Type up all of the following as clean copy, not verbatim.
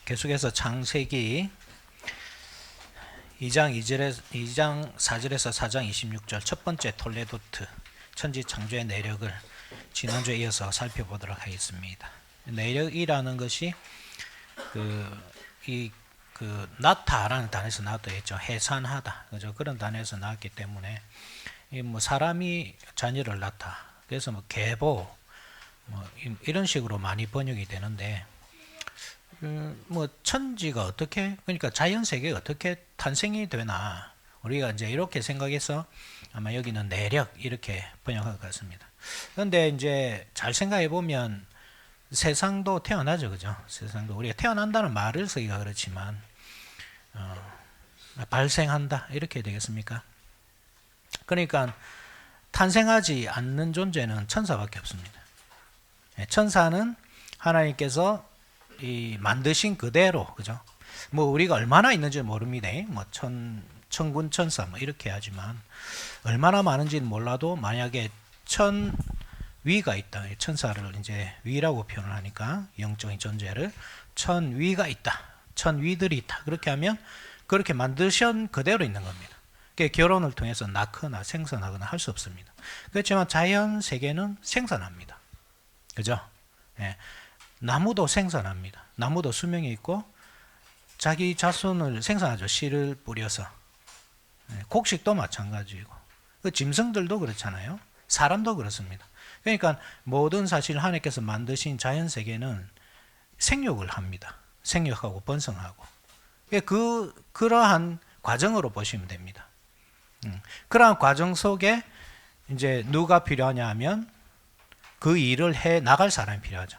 계속해서 창세기 2장 4절에서 4장 26절 첫 번째 톨레도트 천지 창조의 내력을 지난주에 이어서 살펴보도록 하겠습니다. 내력이라는 것이 나타라는 단어에서 나왔다 했죠. 해산하다. 그죠? 그런 단어에서 나왔기 때문에 사람이 자녀를 낳다. 그래서 계보 이런 식으로 많이 번역이 되는데 천지가 어떻게, 그러니까 자연 세계가 어떻게 탄생이 되나, 우리가 이제 이렇게 생각해서 아마 여기는 내력 이렇게 번역할 것 같습니다. 그런데 이제 잘 생각해 보면 세상도 태어나죠, 그죠? 세상도 우리가 태어난다는 말을 쓰기가 그렇지만 발생한다 이렇게 되겠습니까? 그러니까 탄생하지 않는 존재는 천사밖에 없습니다. 천사는 하나님께서 만드신 그대로, 그죠? 우리가 얼마나 있는지 모릅니다. 천군 천사 이렇게 하지만 얼마나 많은지는 몰라도 만약에 천위가 있다. 천사를 이제 위라고 표현을 하니까 영적인 존재를 천위가 있다. 천위들이 있다. 그렇게 하면 그렇게 만드신 그대로 있는 겁니다. 결혼을 통해서 낳거나 생산하거나 할 수 없습니다. 그렇지만 자연 세계는 생산합니다. 그죠? 예. 나무도 생산합니다. 나무도 수명이 있고 자기 자손을 생산하죠. 씨를 뿌려서. 곡식도 마찬가지고 짐승들도 그렇잖아요. 사람도 그렇습니다. 그러니까 모든 사실 하나님께서 만드신 자연 세계는 생육을 합니다. 생육하고 번성하고 그러한 과정으로 보시면 됩니다. 그러한 과정 속에 이제 누가 필요하냐 하면 그 일을 해 나갈 사람이 필요하죠.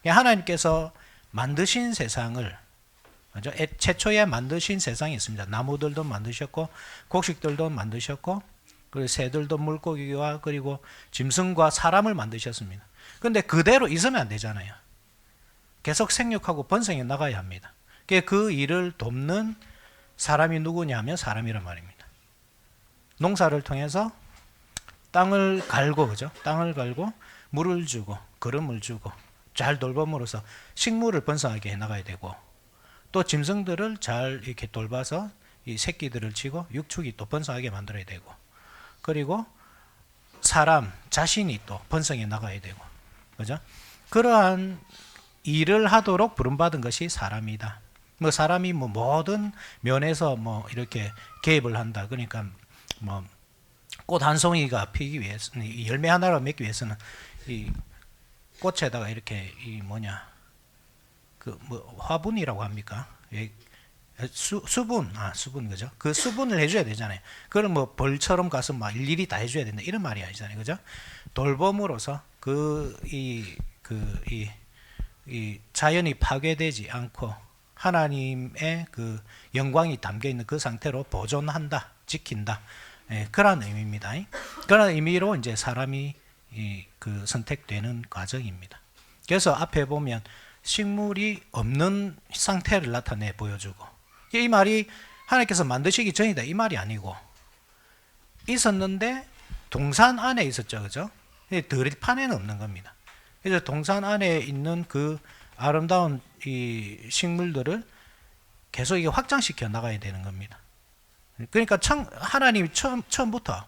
하나님께서 만드신 세상을, 그죠? 최초에 만드신 세상이 있습니다. 나무들도 만드셨고 곡식들도 만드셨고 그리고 새들도 물고기와 그리고 짐승과 사람을 만드셨습니다. 그런데 그대로 있으면 안 되잖아요. 계속 생육하고 번성해 나가야 합니다. 그 일을 돕는 사람이 누구냐 하면 사람이란 말입니다. 농사를 통해서 땅을 갈고, 그죠? 땅을 갈고 물을 주고 거름을 주고 잘 돌봄으로써 식물을 번성하게 해나가야 되고, 또 짐승들을 잘 이렇게 돌봐서 이 새끼들을 치고 육축이 또 번성하게 만들어야 되고, 그리고 사람 자신이 또 번성해 나가야 되고, 그죠? 그러한 일을 하도록 부름받은 것이 사람이다. 사람이 모든 면에서 이렇게 개입을 한다. 그러니까 꽃 한 송이가 피기 위해서, 열매 하나를 맺기 위해서는 이 꽃에다가 이렇게 화분이라고 합니까? 수분, 그죠? 그 수분을 해줘야 되잖아요. 그걸 벌처럼 가서 일일이 다 해줘야 된다 이런 말이 아니잖아요, 그죠? 돌봄으로서 이 자연이 파괴되지 않고 하나님의 그 영광이 담겨 있는 그 상태로 보존한다, 지킨다, 그런 의미입니다. 그런 의미로 이제 사람이 선택되는 과정입니다. 그래서 앞에 보면 식물이 없는 상태를 나타내 보여주고, 이 말이 하나님께서 만드시기 전이다 이 말이 아니고 있었는데 동산 안에 있었죠, 그죠? 들판에는 없는 겁니다. 그래서 동산 안에 있는 그 아름다운 이 식물들을 계속 이게 확장시켜 나가야 되는 겁니다. 그러니까 하나님이 처음부터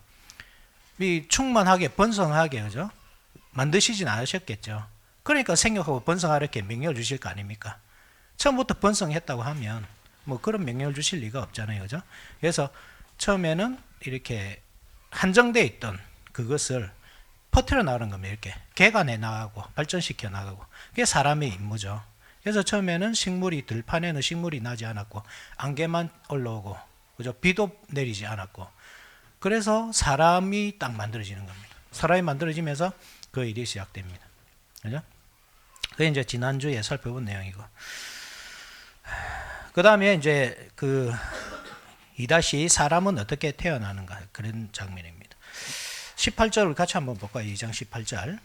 충만하게 번성하게, 그죠? 만드시진 않으셨겠죠. 그러니까 생육하고 번성하라 이렇게 명령을 주실 거 아닙니까? 처음부터 번성했다고 하면 그런 명령을 주실 리가 없잖아요, 그죠? 그래서 처음에는 이렇게 한정되어 있던 그것을 퍼뜨려 나가는 겁니다. 이렇게 개간해 나가고 발전시켜 나가고, 그게 사람의 임무죠. 그래서 처음에는 들판에는 식물이 나지 않았고 안개만 올라오고, 그죠? 비도 내리지 않았고, 그래서 사람이 딱 만들어지는 겁니다. 사람이 만들어지면서 그 일이 시작됩니다. 그죠? 그게 이제 지난주에 살펴본 내용이고, 그 다음에 이제 2- 사람은 어떻게 태어나는가, 그런 장면입니다. 18절을 같이 한번 볼까요? 2장 18절.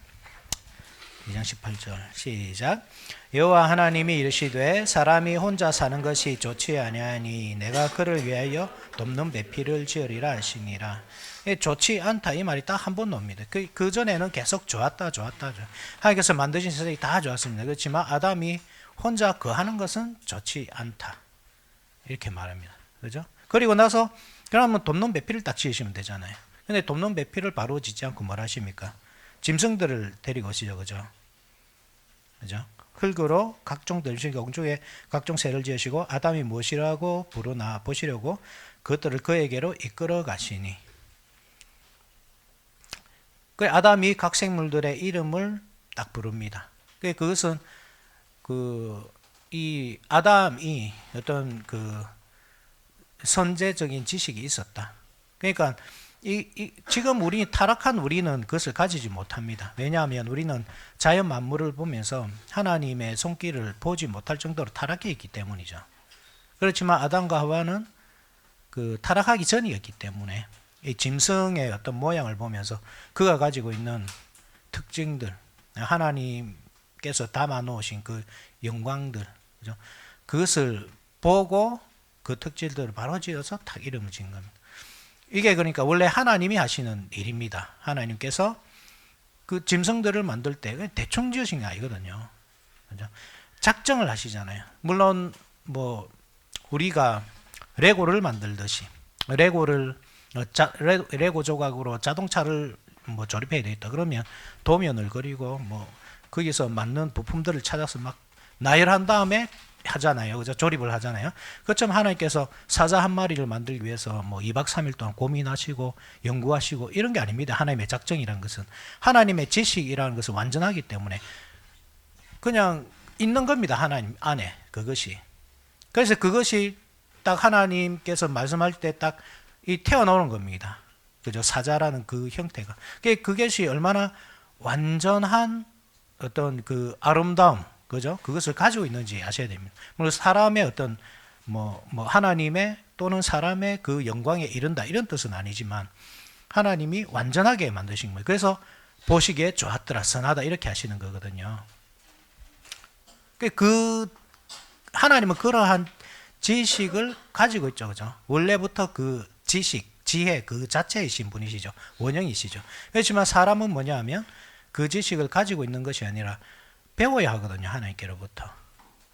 2장 18절 시작. 여호와 하나님이 이르시되 사람이 혼자 사는 것이 좋지 아니하니 내가 그를 위하여 돕는 배필을 지으리라 하시니라. 좋지 않다 이 말이 딱 한 번 나옵니다. 그 전에는 계속 좋았다. 하나님께서 만드신 세상이 다 좋았습니다. 그렇지만 아담이 혼자 거하는 것은 좋지 않다. 이렇게 말합니다. 그죠? 그리고 나서 그러면 돕는 배필을 딱 지으시면 되잖아요. 근데 돕는 배필을 바로 짓지 않고 뭘 하십니까? 짐승들을 데리고 오시죠. 그죠? 그죠? 흙으로 각종 들신공중에 각종 새를 지으시고 아담이 무엇이라고 부르나 보시려고 그것들을 그에게로 이끌어 가시니. 그 아담이 각 생물들의 이름을 딱 부릅니다. 그것은 이 아담이 어떤 그 선제적인 지식이 있었다. 그러니까 지금 타락한 우리는 그것을 가지지 못합니다. 왜냐하면 우리는 자연 만물을 보면서 하나님의 손길을 보지 못할 정도로 타락해 있기 때문이죠. 그렇지만 아담과 하와는 그 타락하기 전이었기 때문에 이 짐승의 어떤 모양을 보면서 그가 가지고 있는 특징들, 하나님께서 담아 놓으신 그 영광들, 그죠? 그것을 보고 그 특질들을 바로 지어서 딱 이름을 지은 겁니다. 이게 그러니까 원래 하나님이 하시는 일입니다. 하나님께서 그 짐승들을 만들 때 대충 지으신 게 아니거든요. 그죠? 작정을 하시잖아요. 물론 뭐 우리가 레고를 만들듯이 레고 조각으로 자동차를 뭐 조립해야 되겠다. 그러면 도면을 그리고 뭐 거기서 맞는 부품들을 찾아서 막 나열한 다음에 하잖아요. 그죠? 조립을 하잖아요. 그처럼 하나님께서 사자 한 마리를 만들기 위해서 뭐 2박 3일 동안 고민하시고 연구하시고 이런 게 아닙니다. 하나님의 작정이라는 것은 하나님의 지식이라는 것은 완전하기 때문에 그냥 있는 겁니다. 하나님 안에 그것이. 그래서 그것이 딱 하나님께서 말씀할 때 딱 이 태어나오는 겁니다. 그죠? 사자라는 그 형태가. 그것이 얼마나 완전한 어떤 그 아름다움, 그죠? 그것을 가지고 있는지 아셔야 됩니다. 물론 사람의 어떤 뭐 하나님의 또는 사람의 그 영광에 이른다 이런 뜻은 아니지만 하나님이 완전하게 만드신 거예요. 그래서 보시기에 좋았더라, 선하다 이렇게 하시는 거거든요. 그 하나님은 그러한 지식을 가지고 있죠, 그죠? 원래부터 그 지식, 지혜 그 자체이신 분이시죠. 원형이시죠. 그렇지만 사람은 뭐냐 하면 그 지식을 가지고 있는 것이 아니라 배워야 하거든요. 하나님께로부터.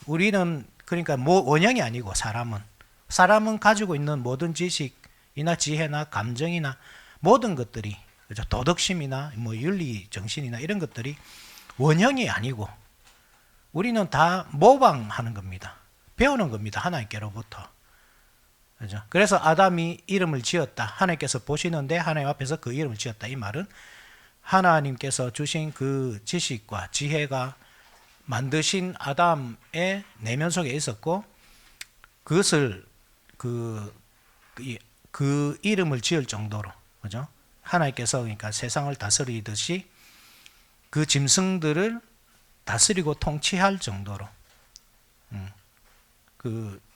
우리는 그러니까 원형이 아니고 사람은 가지고 있는 모든 지식이나 지혜나 감정이나 모든 것들이 그죠? 도덕심이나 뭐 윤리 정신이나 이런 것들이 원형이 아니고 우리는 다 모방하는 겁니다. 배우는 겁니다. 하나님께로부터. 그죠? 그래서 아담이 이름을 지었다. 하나님께서 보시는데 하나님 앞에서 그 이름을 지었다. 이 말은 하나님께서 주신 그 지식과 지혜가 만드신 아담의 내면 속에 있었고 그것을 그 이름을 지을 정도로 그죠? 하나님께서 그러니까 세상을 다스리듯이 그 짐승들을 다스리고 통치할 정도로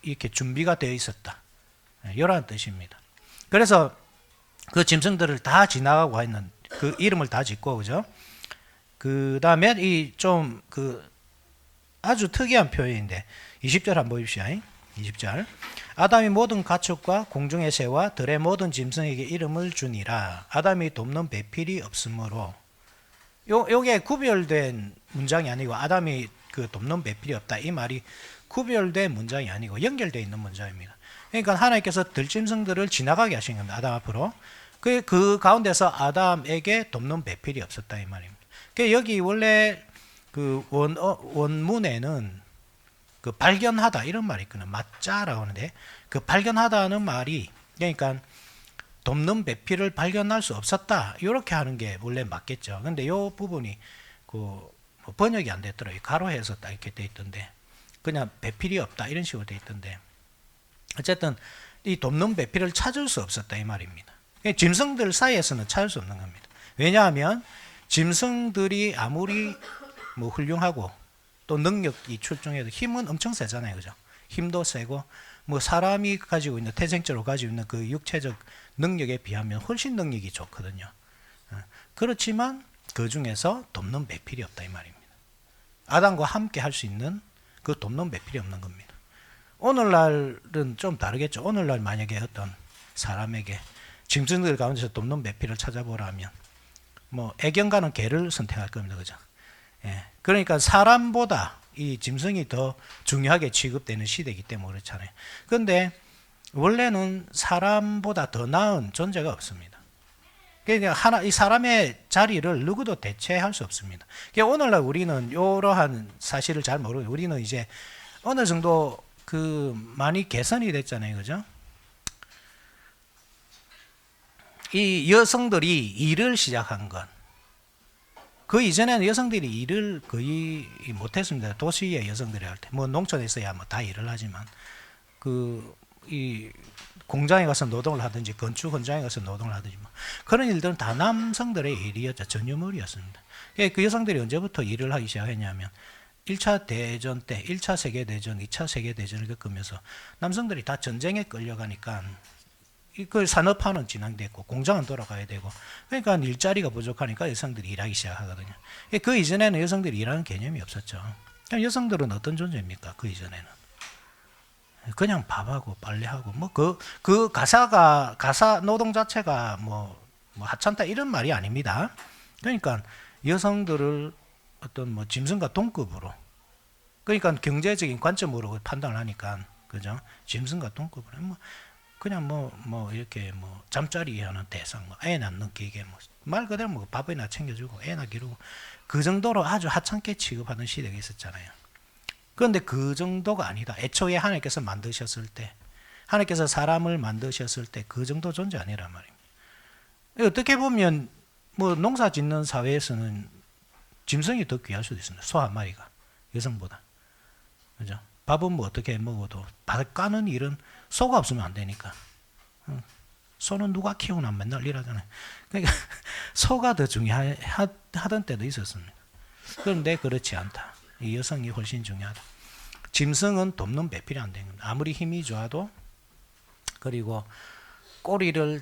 이렇게 준비가 되어 있었다. 이런 뜻입니다. 그래서 그 짐승들을 다 지나가고 있는 그 이름을 다 짓고 그죠? 그 다음에 이 좀 아주 특이한 표현인데 20절 한번 보십시오. 20절 아담이 모든 가축과 공중의 새와 들의 모든 짐승에게 이름을 주니라. 아담이 돕는 배필이 없으므로 요게 구별된 문장이 아니고 아담이 그 돕는 배필이 없다 이 말이 구별된 문장이 아니고 연결되어 있는 문장입니다. 그러니까 하나님께서 들짐승들을 지나가게 하신 겁니다. 아담 앞으로. 그 가운데서 아담에게 돕는 배필이 없었다 이 말입니다. 여기 원래 그 원문에는 그 발견하다 이런 말이 있거든요. 맞자라고 하는데 그 발견하다는 말이 그러니까 돕는 배필을 발견할 수 없었다 이렇게 하는 게 원래 맞겠죠. 근데 이 부분이 그 번역이 안 됐더라고요. 가로해서 딱 이렇게 돼 있던데 그냥 배필이 없다 이런 식으로 돼 있던데 어쨌든 이 돕는 배필을 찾을 수 없었다 이 말입니다. 짐승들 사이에서는 찾을 수 없는 겁니다. 왜냐하면 짐승들이 아무리 뭐 훌륭하고 또 능력이 출중해도 힘은 엄청 세잖아요, 그죠? 힘도 세고 뭐 사람이 가지고 있는 태생적으로 가지고 있는 그 육체적 능력에 비하면 훨씬 능력이 좋거든요. 그렇지만 그 중에서 돕는 배필이 없다 이 말입니다. 아담과 함께 할 수 있는 그 돕는 배필이 없는 겁니다. 오늘날은 좀 다르겠죠. 오늘날 만약에 어떤 사람에게 짐승들 가운데서 돕는 배필을 찾아보라면 뭐 애견가는 개를 선택할 겁니다, 그죠? 예. 그러니까 사람보다 이 짐승이 더 중요하게 취급되는 시대이기 때문에 그렇잖아요. 그런데 원래는 사람보다 더 나은 존재가 없습니다. 그러니까 이 사람의 자리를 누구도 대체할 수 없습니다. 그러니까 오늘날 우리는 이러한 사실을 잘 모르고 우리는 이제 어느 정도 많이 개선이 됐잖아요, 그죠? 이 여성들이 일을 시작한 건, 그 이전에는 여성들이 일을 거의 못했습니다. 도시의 여성들이 할 때, 뭐 농촌에서야 뭐 다 일을 하지만, 이 공장에 가서 노동을 하든지 건축 현장에 가서 노동을 하든지 뭐 그런 일들은 다 남성들의 일이었죠. 전유물이었습니다. 그 여성들이 언제부터 일을 하기 시작했냐면 1차 대전 때, 1차 세계대전, 2차 세계대전을 겪으면서 남성들이 다 전쟁에 끌려가니까 그 산업화는 진행됐고 공장은 돌아가야 되고 그러니까 일자리가 부족하니까 여성들이 일하기 시작하거든요. 그 이전에는 여성들이 일하는 개념이 없었죠. 그럼 여성들은 어떤 존재입니까? 그 이전에는 그냥 밥하고 빨래하고 뭐 그 가사 노동 자체가 뭐 하찮다 이런 말이 아닙니다. 그러니까 여성들을 어떤 뭐 짐승과 동급으로, 그러니까 경제적인 관점으로 판단을 하니까, 그죠? 짐승과 동급으로 뭐 그냥 뭐 이렇게 뭐 잠자리 하는 대상, 뭐 애 낳는 기계, 뭐 말 그대로 뭐 밥이나 챙겨주고 애나 기르고 그 정도로 아주 하찮게 취급하는 시대가 있었잖아요. 그런데 그 정도가 아니다. 애초에 하나님께서 만드셨을 때, 하나님께서 사람을 만드셨을 때 그 정도 존재 아니란 말입니다. 어떻게 보면 뭐 농사 짓는 사회에서는 짐승이 더 귀할 수도 있습니다. 소 한 마리가 여성보다, 그죠? 밥은 뭐 어떻게 먹어도 밥 까는 일은 소가 없으면 안 되니까. 소는 누가 키우나 맨날 일하잖아요. 그러니까 소가 더 중요하던 때도 있었습니다. 그런데 그렇지 않다. 이 여성이 훨씬 중요하다. 짐승은 돕는 배필이 안 되는 겁니다. 아무리 힘이 좋아도, 그리고 꼬리를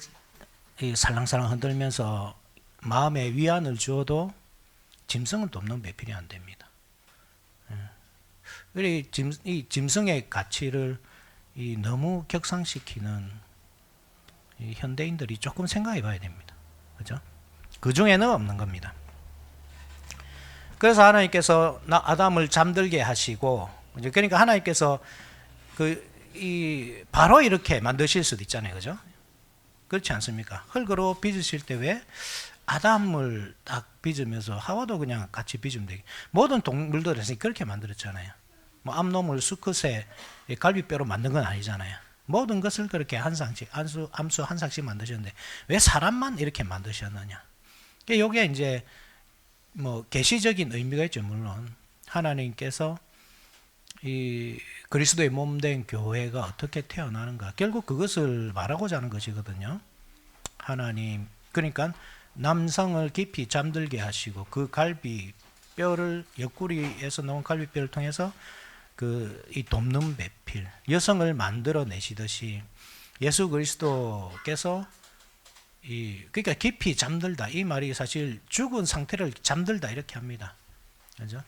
살랑살랑 흔들면서 마음에 위안을 주어도 짐승은 돕는 배필이 안 됩니다. 이 짐승의 가치를 너무 격상시키는 이 현대인들이 조금 생각해 봐야 됩니다. 그죠? 그 중에는 없는 겁니다. 그래서 하나님께서 아담을 잠들게 하시고, 그러니까 하나님께서 바로 이렇게 만드실 수도 있잖아요. 그죠? 그렇지 않습니까? 흙으로 빚으실 때 왜 아담을 딱 빚으면서 하와도 그냥 같이 빚으면 되게, 모든 동물들에서 그렇게 만들었잖아요. 뭐 암놈을 수컷의 갈비뼈로 만든 건 아니잖아요. 모든 것을 그렇게 한 쌍씩, 암수 한 쌍씩 만드셨는데 왜 사람만 이렇게 만드셨느냐? 이게 이제 뭐 계시적인 의미가 있죠. 물론 하나님께서 이 그리스도의 몸된 교회가 어떻게 태어나는가, 결국 그것을 말하고자 하는 것이거든요. 하나님, 그러니까 남성을 깊이 잠들게 하시고 그 갈비뼈를, 옆구리에서 나온 갈비뼈를 통해서 이 돕는 배필, 여성을 만들어 내시듯이 예수 그리스도께서 그러니까 깊이 잠들다, 이 말이 사실 죽은 상태를 잠들다 이렇게 합니다. 그죠?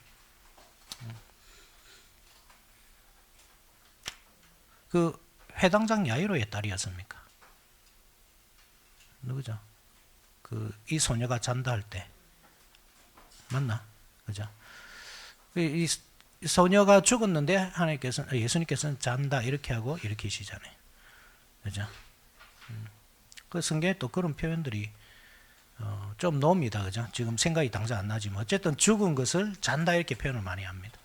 그 회당장 야이로의 딸이었습니까? 누구죠? 이 소녀가 잔다 할 때 맞나? 그죠? 이 소녀가 죽었는데 하나님께서는, 예수님께서는 잔다 이렇게 하고 일으키시잖아요. 그죠? 그 성경에 또 그런 표현들이 좀 나옵니다. 그죠? 지금 생각이 당장 안 나지만 어쨌든 죽은 것을 잔다 이렇게 표현을 많이 합니다.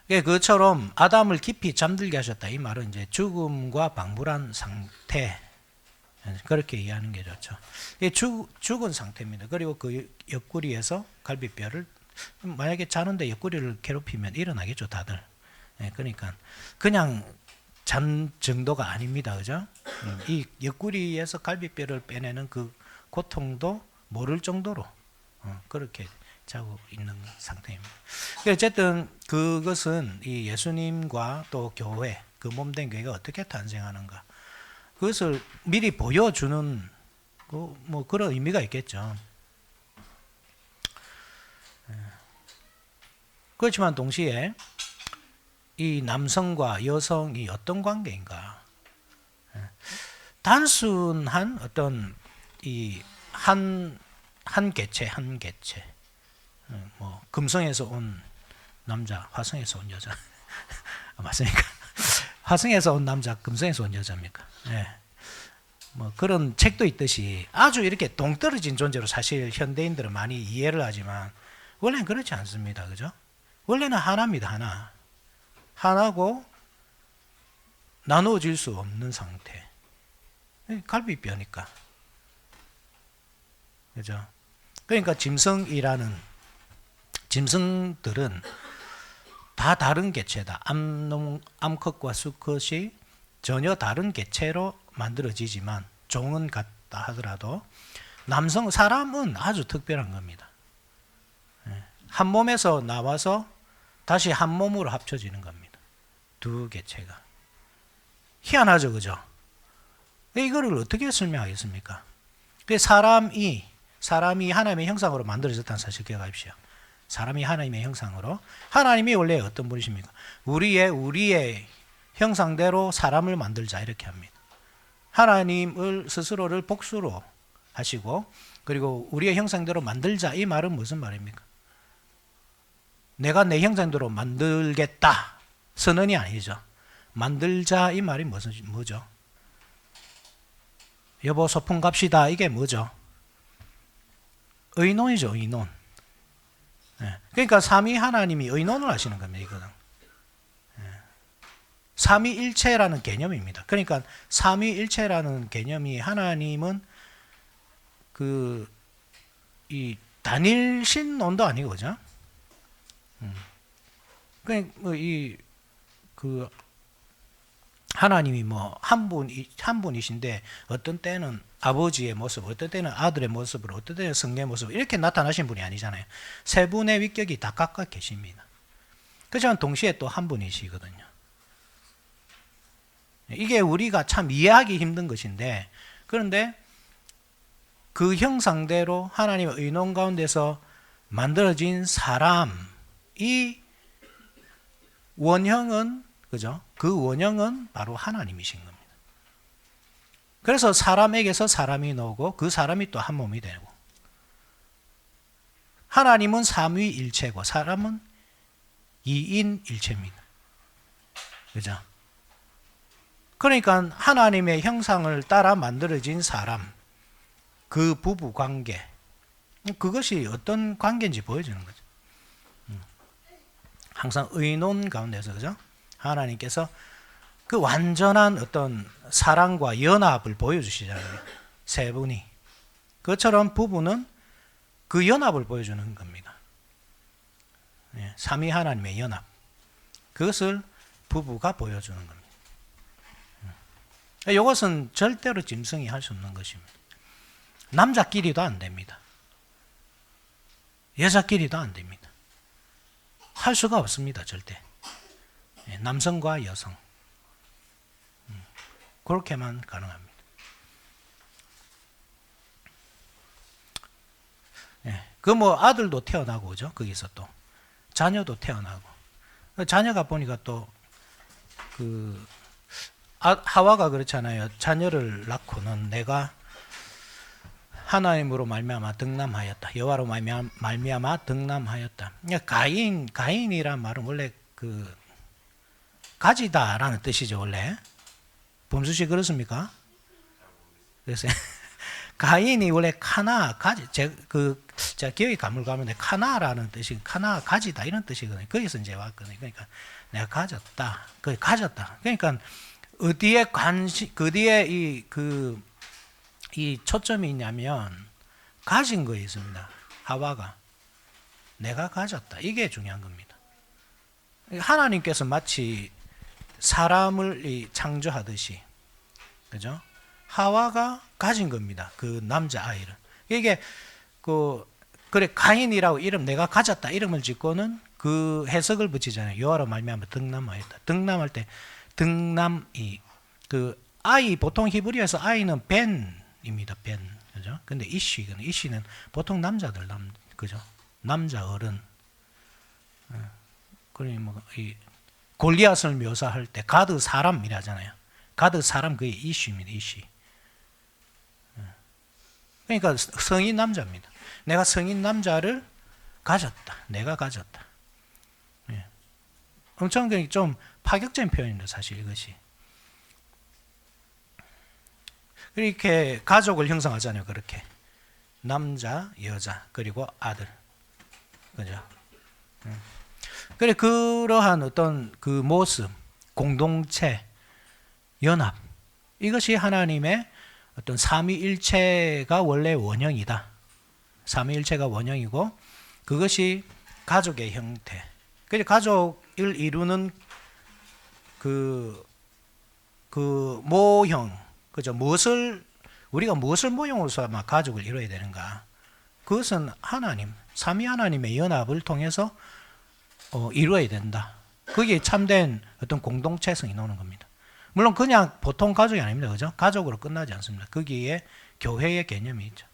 그처럼 아담을 깊이 잠들게 하셨다. 이 말은 이제 죽음과 방불한 상태, 그렇게 이해하는 게 좋죠. 죽은 상태입니다. 그리고 그 옆구리에서 갈비뼈를, 만약에 자는데 옆구리를 괴롭히면 일어나겠죠, 다들. 그러니까 그냥 잠 정도가 아닙니다. 그죠? 이 옆구리에서 갈비뼈를 빼내는 그 고통도 모를 정도로 그렇게 자고 있는 상태입니다. 어쨌든 그것은 이 예수님과 또 교회, 그 몸된 교회가 어떻게 탄생하는가, 그것을 미리 보여주는 뭐 그런 의미가 있겠죠. 그렇지만 동시에 이 남성과 여성이 어떤 관계인가, 단순한 어떤 한 개체, 뭐 금성에서 온 남자, 화성에서 온 여자 맞습니까? 화성에서 온 남자, 금성에서 온 여자입니까? 예. 뭐 그런 책도 있듯이 아주 이렇게 동떨어진 존재로 사실 현대인들은 많이 이해를 하지만 원래는 그렇지 않습니다. 그죠? 원래는 하나입니다. 하나. 하나고 나누어질 수 없는 상태. 갈비뼈니까. 그죠? 그러니까 짐승들은 다 다른 개체다. 암컷과 수컷이 전혀 다른 개체로 만들어지지만 종은 같다 하더라도 사람은 아주 특별한 겁니다. 한 몸에서 나와서 다시 한 몸으로 합쳐지는 겁니다. 두 개체가. 희한하죠, 그죠? 이거를 어떻게 설명하겠습니까? 사람이 하나님의 형상으로 만들어졌다는 사실 기억하십시오. 사람이 하나님의 형상으로. 하나님이 원래 어떤 분이십니까? 우리의 형상대로 사람을 만들자 이렇게 합니다. 하나님을 스스로를 복수로 하시고 그리고 우리의 형상대로 만들자 이 말은 무슨 말입니까? 내가 내 형상대로 만들겠다 선언이 아니죠. 만들자 이 말이 뭐죠? 여보 소풍 갑시다 이게 뭐죠? 의논이죠. 의논. 그러니까 삼위 하나님이 의논을 하시는 겁니다. 이거는. 삼위일체라는 개념입니다. 그러니까 삼위일체라는 개념이 하나님은 이 단일 신론도 아니고 그죠? 하나님이 뭐 한 분이신데 어떤 때는 아버지의 모습, 어떤 때는 아들의 모습으로, 어떤 때는 성령의 모습으로 이렇게 나타나신 분이 아니잖아요. 세 분의 위격이 다 각각 계십니다. 그렇지만 동시에 또 한 분이시거든요. 이게 우리가 참 이해하기 힘든 것인데 그런데 그 형상대로 하나님의 의논 가운데서 만들어진 사람 이 원형은 그죠? 그 원형은 바로 하나님이신 겁니다. 그래서 사람에게서 사람이 나오고 그 사람이 또 한 몸이 되고 하나님은 삼위일체고 사람은 이인일체입니다. 그죠? 그러니까 하나님의 형상을 따라 만들어진 사람 그 부부 관계 그것이 어떤 관계인지 보여주는 거죠. 항상 의논 가운데서 그죠? 하나님께서 그 완전한 어떤 사랑과 연합을 보여주시잖아요. 세 분이. 그것처럼 부부는 그 연합을 보여주는 겁니다. 삼위 하나님의 연합. 그것을 부부가 보여주는 겁니다. 이것은 절대로 짐승이 할 수 없는 것입니다. 남자끼리도 안 됩니다. 여자끼리도 안 됩니다. 할 수가 없습니다. 절대. 남성과 여성. 그렇게만 가능합니다. 그 뭐 아들도 태어나고 그죠? 거기서 또 자녀도 태어나고 자녀가 보니까 또 하와가 그렇잖아요. 자녀를 낳고는 내가 하나님으로 말미암아 득남하였다. 여호와로 말미암아 득남하였다. 가인이란 말은 원래 가지다라는 뜻이죠. 원래 범수 씨 그렇습니까? 그래서 가인이 원래 제가 기억이 가물가물한데 카나라는 뜻이 가지다 이런 뜻이거든요. 거기서 이제 왔거든요. 그러니까 내가 가졌다. 가졌다. 그러니까 어디에 이 초점이 있냐면 가진 거에 있습니다. 하와가 내가 가졌다. 이게 중요한 겁니다. 하나님께서 마치 사람을 창조하듯이 그죠? 하와가 가진 겁니다. 그 남자 아이를. 이게 그래 가인이라고 이름 내가 가졌다 이름을 짓고는 그 해석을 붙이잖아요. 여호와로 말미암아 득남하였다. 득남할 때 득남이 아이 보통 히브리어에서 아이는 벤입니다. 벤 그죠? 근데 이씨는 보통 남자들 그죠? 남자 어른. 그러니 이 골리앗을 묘사할 때 가드 사람이라잖아요. 가드 사람 그게 이씨입니다. 이씨. 그러니까 성인 남자입니다. 내가 성인 남자를 가졌다. 내가 가졌다. 예. 엄청 좀 파격적인 표현입니다. 사실 이것이. 이렇게 가족을 형성하잖아요. 그렇게 남자, 여자, 그리고 아들, 그죠? 그래 그러한 어떤 그 모습, 공동체, 연합, 이것이 하나님의 어떤 삼위일체가 원래 원형이다. 삼위일체가 원형이고 그것이 가족의 형태. 그래서 가족을 이루는 그 모형, 그죠? 우리가 무엇을 모형으로서 아마 가족을 이루어야 되는가? 그것은 하나님, 삼위 하나님의 연합을 통해서 이루어야 된다. 그게 참된 어떤 공동체성이 나오는 겁니다. 물론 그냥 보통 가족이 아닙니다. 그죠? 가족으로 끝나지 않습니다. 거기에 교회의 개념이 있죠.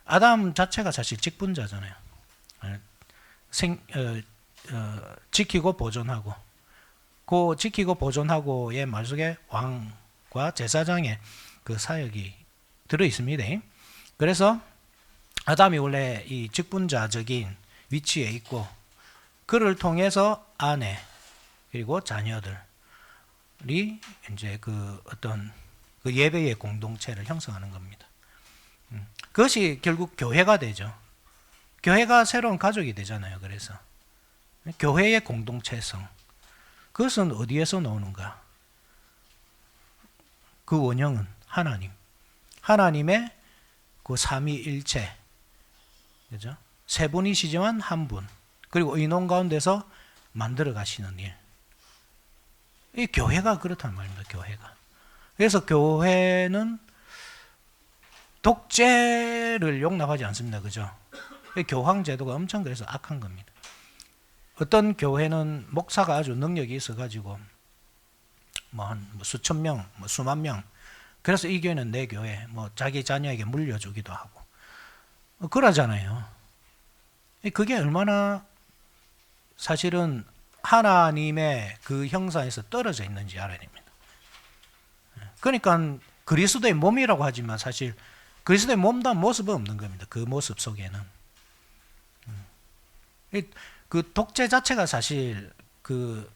아담 자체가 사실 직분자잖아요. 지키고 보존하고, 그 지키고 보존하고의 말 속에 왕과 제사장의 그 사역이 들어 있습니다. 그래서 아담이 원래 이 직분자적인 위치에 있고, 그를 통해서 아내 그리고 자녀들이 이제 그 어떤 그 예배의 공동체를 형성하는 겁니다. 그것이 결국 교회가 되죠. 교회가 새로운 가족이 되잖아요. 그래서 교회의 공동체성, 그것은 어디에서 나오는가? 그 원형은 하나님, 하나님의 그 삼위일체, 그죠? 세 분이시지만 한 분, 그리고 의논 가운데서 만들어 가시는 일. 이 교회가 그렇단 말입니다. 교회가. 그래서 교회는 독재를 용납하지 않습니다. 그죠? 교황 제도가 엄청 그래서 악한 겁니다. 어떤 교회는 목사가 아주 능력이 있어가지고 뭐 수천 명, 수만 명. 그래서 이 교회는 내 교회, 자기 자녀에게 물려주기도 하고 그러잖아요. 그게 얼마나 사실은 하나님의 그 형상에서 떨어져 있는지 알아야 됩니다. 그러니까 그리스도의 몸이라고 하지만 사실 그리스도의 몸다운 모습은 없는 겁니다. 그 모습 속에는. 그 독재 자체가 사실 그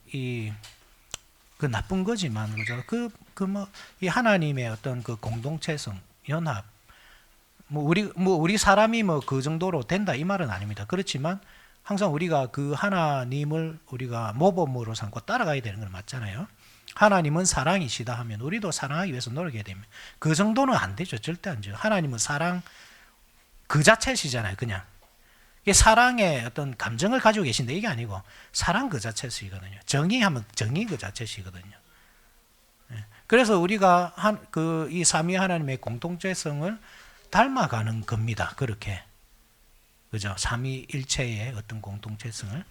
나쁜 거지만, 그죠? 이 하나님의 어떤 그 공동체성, 연합, 우리 사람이 그 정도로 된다 이 말은 아닙니다. 그렇지만 항상 우리가 그 하나님을 우리가 모범으로 삼고 따라가야 되는 건 맞잖아요. 하나님은 사랑이시다 하면 우리도 사랑하기 위해서 노력해야 됩니다. 그 정도는 안 되죠. 절대 안 돼요. 하나님은 사랑 그 자체시잖아요. 그냥. 이게 사랑의 어떤 감정을 가지고 계신데 이게 아니고 사랑 그 자체시거든요. 정의하면 정의 그 자체시거든요. 그래서 우리가 이 삼위 하나님의 공동체성을 닮아가는 겁니다. 그렇게. 그죠? 삼위일체의 어떤 공동체성을.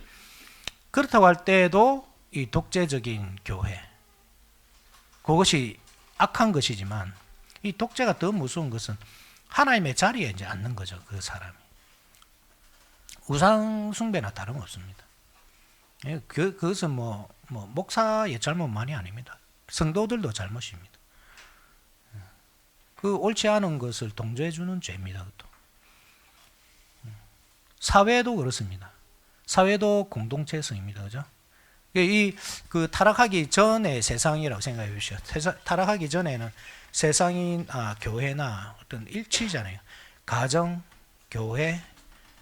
그렇다고 할 때에도 이 독재적인 교회, 그것이 악한 것이지만 이 독재가 더 무서운 것은 하나님의 자리에 이제 앉는 거죠. 그 사람이. 우상 숭배나 다름없습니다. 그것은 목사의 잘못만이 아닙니다. 성도들도 잘못입니다. 그 옳지 않은 것을 동조해 주는 죄입니다. 그것도. 사회도 그렇습니다. 사회도 공동체성입니다. 그죠? 그 타락하기 전의 세상이라고 생각해 보시죠. 타락하기 전에는 세상이나 교회나 어떤 일치잖아요. 가정, 교회,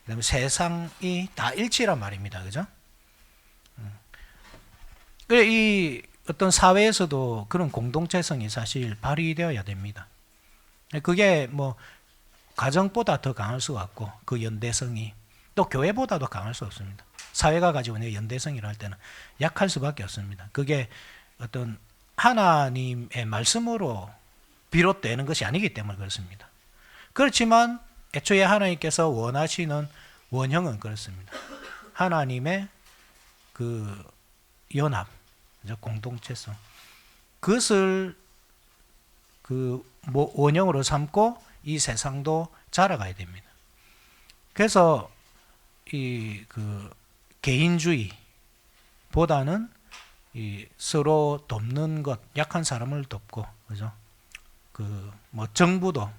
그다음에 세상이 다 일치란 말입니다. 그죠? 그래 이 어떤 사회에서도 그런 공동체성이 사실 발휘되어야 됩니다. 그게 가정보다 더 강할 수가 없고 그 연대성이 또 교회보다도 강할 수 없습니다. 사회가 가지고 있는 연대성이라 할 때는 약할 수밖에 없습니다. 그게 어떤 하나님의 말씀으로 비롯되는 것이 아니기 때문에 그렇습니다. 그렇지만 애초에 하나님께서 원하시는 원형은 그렇습니다. 하나님의 그 연합, 공동체성, 그것을 그 원형으로 삼고 이 세상도 자라가야 됩니다. 그래서 그 개인주의보다는 서로 돕는 것, 약한 사람을 돕고, 그죠? 정부도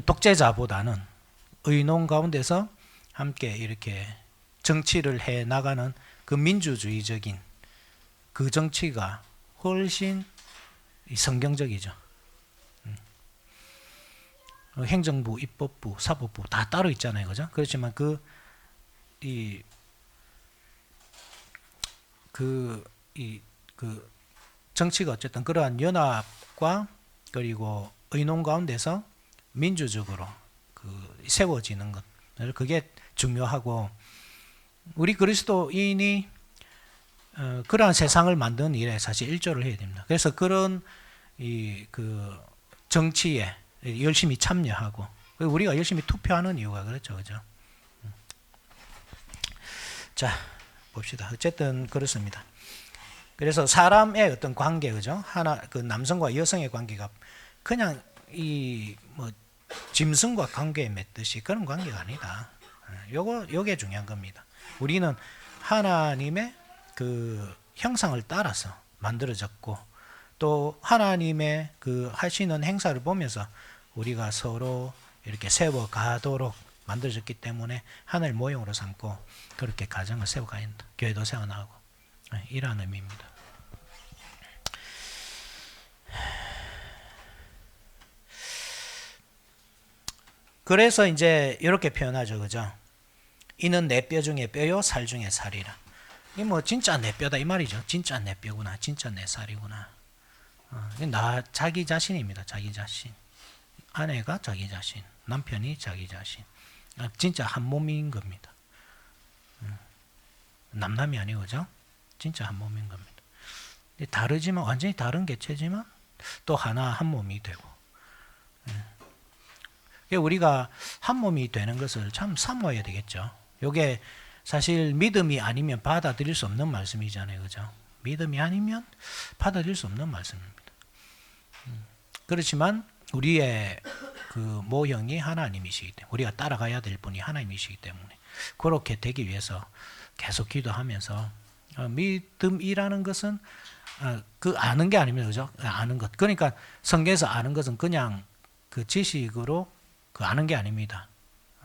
독재자보다는 의논 가운데서 함께 이렇게 정치를 해 나가는 그 민주주의적인 그 정치가 훨씬 성경적이죠. 행정부, 입법부, 사법부 다 따로 있잖아요, 그죠? 그렇지만 그 정치가 어쨌든 그러한 연합과 그리고 의논 가운데서 민주적으로 세워지는 것, 그게 중요하고, 우리 그리스도인이 그러한 세상을 만드는 일에 사실 일조를 해야 됩니다. 그래서 그런 정치에 열심히 참여하고, 우리가 열심히 투표하는 이유가 그렇죠, 그죠? 자, 봅시다. 어쨌든 그렇습니다. 그래서 사람의 어떤 관계, 그죠? 그 남성과 여성의 관계가 그냥 짐승과 관계에 맺듯이 그런 관계가 아니다. 요게 중요한 겁니다. 우리는 하나님의 그 형상을 따라서 만들어졌고, 또 하나님의 그 하시는 행사를 보면서 우리가 서로 이렇게 세워가도록 만들어졌기 때문에 하늘 모형으로 삼고 그렇게 가정을 세워가야 한다. 교회도 세워나가고, 이런 의미입니다. 그래서 이제 이렇게 표현하죠, 그죠? 이는 내 뼈 중에 뼈요 살 중에 살이라. 이 뭐 진짜 내 뼈다 이 말이죠. 진짜 내 뼈구나, 진짜 내 살이구나. 자기 자신입니다. 자기 자신. 아내가 자기 자신, 남편이 자기 자신. 진짜 한 몸인 겁니다. 남남이 아니고, 그죠? 진짜 한 몸인 겁니다. 다르지만, 완전히 다른 개체지만 또 하나 한 몸이 되고. 우리가 한 몸이 되는 것을 참 사모해야 되겠죠. 이게 사실 믿음이 아니면 받아들일 수 없는 말씀이잖아요, 그죠? 믿음이 아니면 받아들일 수 없는 말씀입니다. 그렇지만 우리의 그 모형이 하나님이시기 때문에, 우리가 따라가야 될 분이 하나님이시기 때문에 그렇게 되기 위해서 계속 기도하면서, 믿음이라는 것은 그 아는 게 아닙니다, 그죠? 아는 것. 그러니까 성경에서 아는 것은 그냥 그 지식으로 그 아는 게 아닙니다.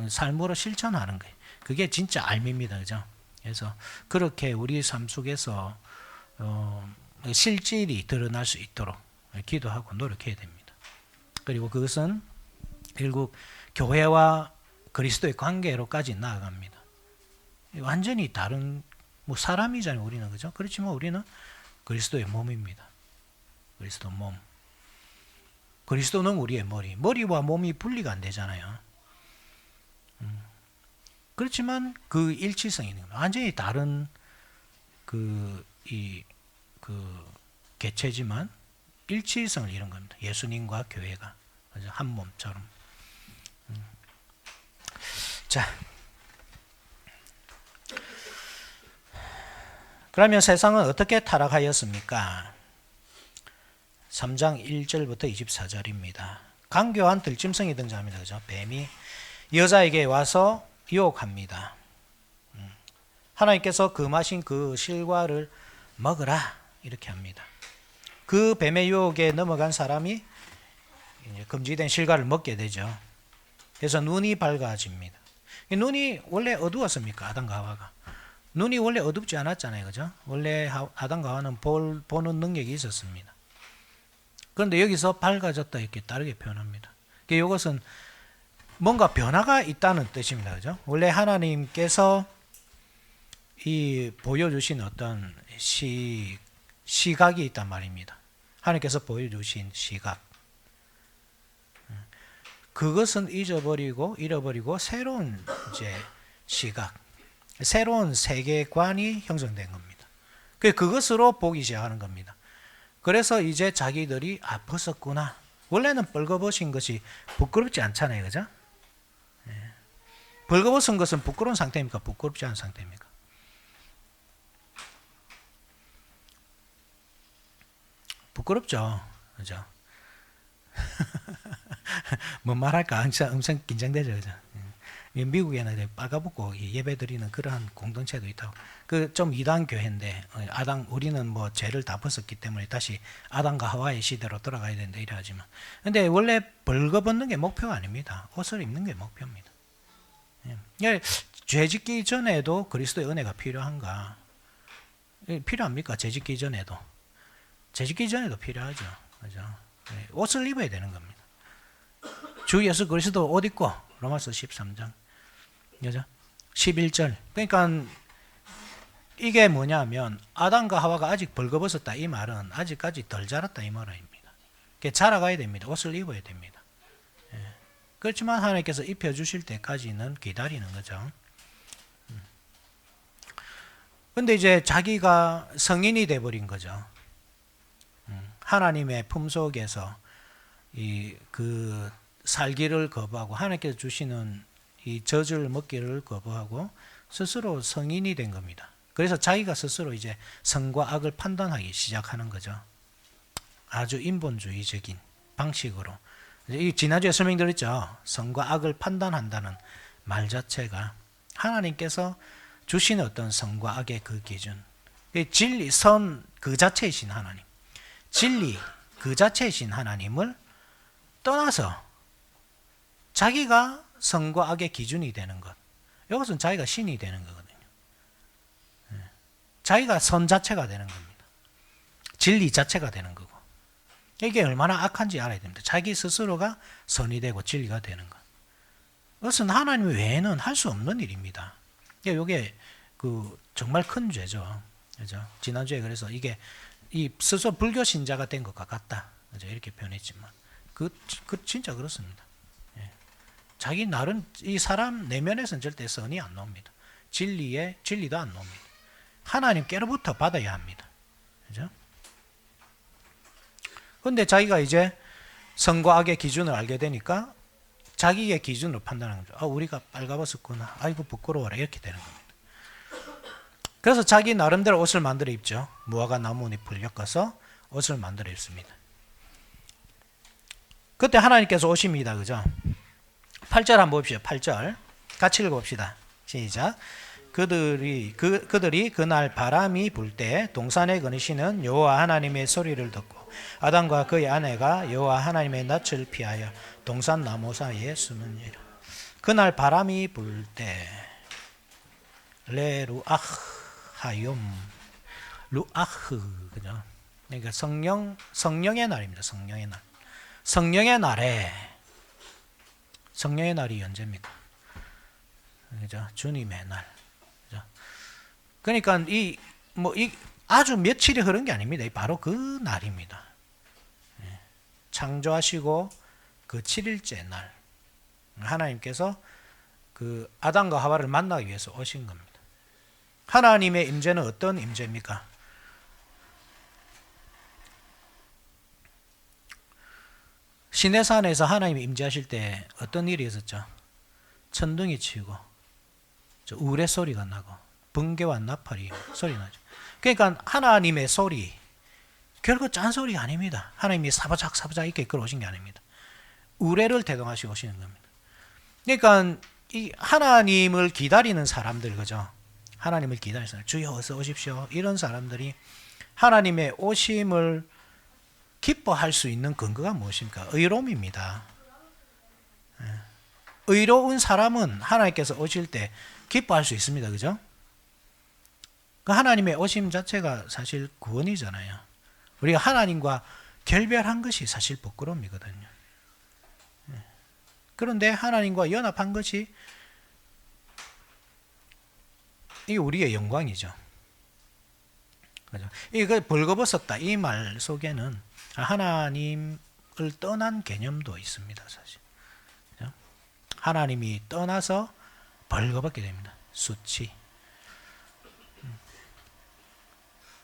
삶으로 실천하는 거예요. 그게 진짜 알미입니다, 그죠? 그래서 그렇게 우리 삶 속에서 실질이 드러날 수 있도록 기도하고 노력해야 됩니다. 그리고 그것은 결국 교회와 그리스도의 관계로까지 나아갑니다. 완전히 다른 사람이잖아요, 우리는, 그죠? 그렇지만 우리는 그리스도의 몸입니다. 그리스도 몸. 그리스도는 우리의 머리. 머리와 몸이 분리가 안 되잖아요. 그렇지만 그 일치성이 있는 거예요. 완전히 다른 개체지만 일치성을 이룬 겁니다. 예수님과 교회가 한 몸처럼. 자, 그러면 세상은 어떻게 타락하였습니까? 3장 1절부터 24절입니다. 강교한 들짐승이 등장합니다. 그죠? 뱀이 여자에게 와서 유혹합니다. 하나님께서 금하신 그 실과를 먹으라 이렇게 합니다. 그 뱀의 유혹에 넘어간 사람이 이제 금지된 실과를 먹게 되죠. 그래서 눈이 밝아집니다. 눈이 원래 어두웠습니까? 아담과 하와가. 눈이 원래 어둡지 않았잖아요, 그죠? 원래 아담과 하와는 보는 능력이 있었습니다. 그런데 여기서 밝아졌다 이렇게 다르게 표현합니다. 이것은 뭔가 변화가 있다는 뜻입니다, 그죠? 원래 하나님께서 보여주신 어떤 시각이 있단 말입니다. 하나님께서 보여주신 시각. 그것은 잃어버리고 새로운 이제 시각, 새로운 세계관이 형성된 겁니다. 그것으로 보기 시작하는 겁니다. 그래서 이제 자기들이 벗었구나. 원래는 벌거벗은 것이 부끄럽지 않잖아요, 그죠? 벌거벗은 것은 부끄러운 상태입니까? 부끄럽지 않은 상태입니까? 부끄럽죠, 그죠? 뭔 말할까 엄청 긴장되죠, 그죠? 미국에는 빨가벗고 예배드리는 그러한 공동체도 있다고. 좀 이단 교회인데 우리는 뭐 죄를 다 벗었기 때문에 다시 아담과 하와의 시대로 돌아가야 된다 이래 하지만, 근데 원래 벌거벗는 게 목표가 아닙니다. 옷을 입는 게 목표입니다. 예. 죄 짓기 전에도 그리스도의 은혜가 필요한가? 필요합니까? 죄 짓기 전에도. 죄 짓기 전에도 필요하죠. 그죠? 옷을 입어야 되는 겁니다. 주 예수 그리스도 옷 입고, 로마서 13장. 그죠? 11절. 그러니까 이게 뭐냐면 아담과 하와가 아직 벌거벗었다 이 말은 아직까지 덜 자랐다 이 말입니다. 자라가야 됩니다. 옷을 입어야 됩니다. 그렇지만 하나님께서 입혀주실 때까지는 기다리는 거죠. 근데 이제 자기가 성인이 돼버린 거죠. 하나님의 품속에서 그 살기를 거부하고 하나님께서 주시는 이 젖을 먹기를 거부하고 스스로 성인이 된 겁니다. 그래서 자기가 스스로 이제 선과 악을 판단하기 시작하는 거죠. 아주 인본주의적인 방식으로. 지난주에 설명드렸죠. 선과 악을 판단한다는 말 자체가 하나님께서 주신 어떤 선과 악의 그 기준, 진리, 선 그 자체이신 하나님, 진리 그 자체이신 하나님을 떠나서 자기가 선과 악의 기준이 되는 것, 이것은 자기가 신이 되는 거거든요. 자기가 선 자체가 되는 겁니다. 진리 자체가 되는 거고. 이게 얼마나 악한지 알아야 됩니다. 자기 스스로가 선이 되고 진리가 되는 것. 그것은 하나님 외에는 할 수 없는 일입니다. 이게 정말 큰 죄죠. 그죠? 지난주에 그래서 이게 스스로 불교 신자가 된 것과 같다. 그죠? 이렇게 표현했지만 진짜 그렇습니다. 자기 나름 이 사람 내면에서는 절대 선이 안 나옵니다. 진리도 안 나옵니다. 하나님께로부터 받아야 합니다. 그죠? 근데 자기가 이제 선과 악의 기준을 알게 되니까 자기의 기준으로 판단하는 거죠. 우리가 빨가벗었구나. 아이고 부끄러워라. 이렇게 되는 겁니다. 그래서 자기 나름대로 옷을 만들어 입죠. 무화과 나뭇잎을 엮어서 옷을 만들어 입습니다. 그때 하나님께서 오십니다. 그죠? 8절 한번 봅시다. 8절 같이 읽어봅시다. 시작. 그들이 그날 바람이 불 때 동산에 거니시는 여호와 하나님의 소리를 듣고 아담과 그의 아내가 여호와 하나님의 낯을 피하여 동산 나무 사이에 숨으니라. 그날 바람이 불 때 레루아하욤 루아흐 그죠? 그러니까 성령의 날입니다. 성령의 날. 성령의 날이 언제입니까? 그죠? 주님의 날. 그죠? 그러니까 아주 며칠이 흐른 게 아닙니다. 바로 그 날입니다. 창조하시고 그 7일째 날 하나님께서 그 아담과 하와를 만나기 위해서 오신 겁니다. 하나님의 임재는 어떤 임재입니까? 시내산에서 하나님이 임재하실 때 어떤 일이 있었죠? 천둥이 치고 우레 소리가 나고 번개와 나팔이 소리 나죠. 그러니까 하나님의 소리 결코 짠소리가 아닙니다. 하나님이 사바작 이렇게 끌어오신 게 아닙니다. 우레를 대동하시고 오시는 겁니다. 그러니까 이 하나님을 기다리는 사람들 그죠? 하나님을 기다리는 사람, 주여 어서 오십시오. 이런 사람들이 하나님의 오심을 기뻐할 수 있는 근거가 무엇입니까? 의로움입니다. 의로운 사람은 하나님께서 오실 때 기뻐할 수 있습니다. 그죠? 그 하나님의 오심 자체가 사실 구원이잖아요. 우리가 하나님과 결별한 것이 사실 부끄러움이거든요. 그런데 하나님과 연합한 것이 이게 우리의 영광이죠. 그죠? 이거 벌거벗었다 이 말 속에는 하나님을 떠난 개념도 있습니다. 사실. 그죠? 하나님이 떠나서 벌거벗게 됩니다. 수치.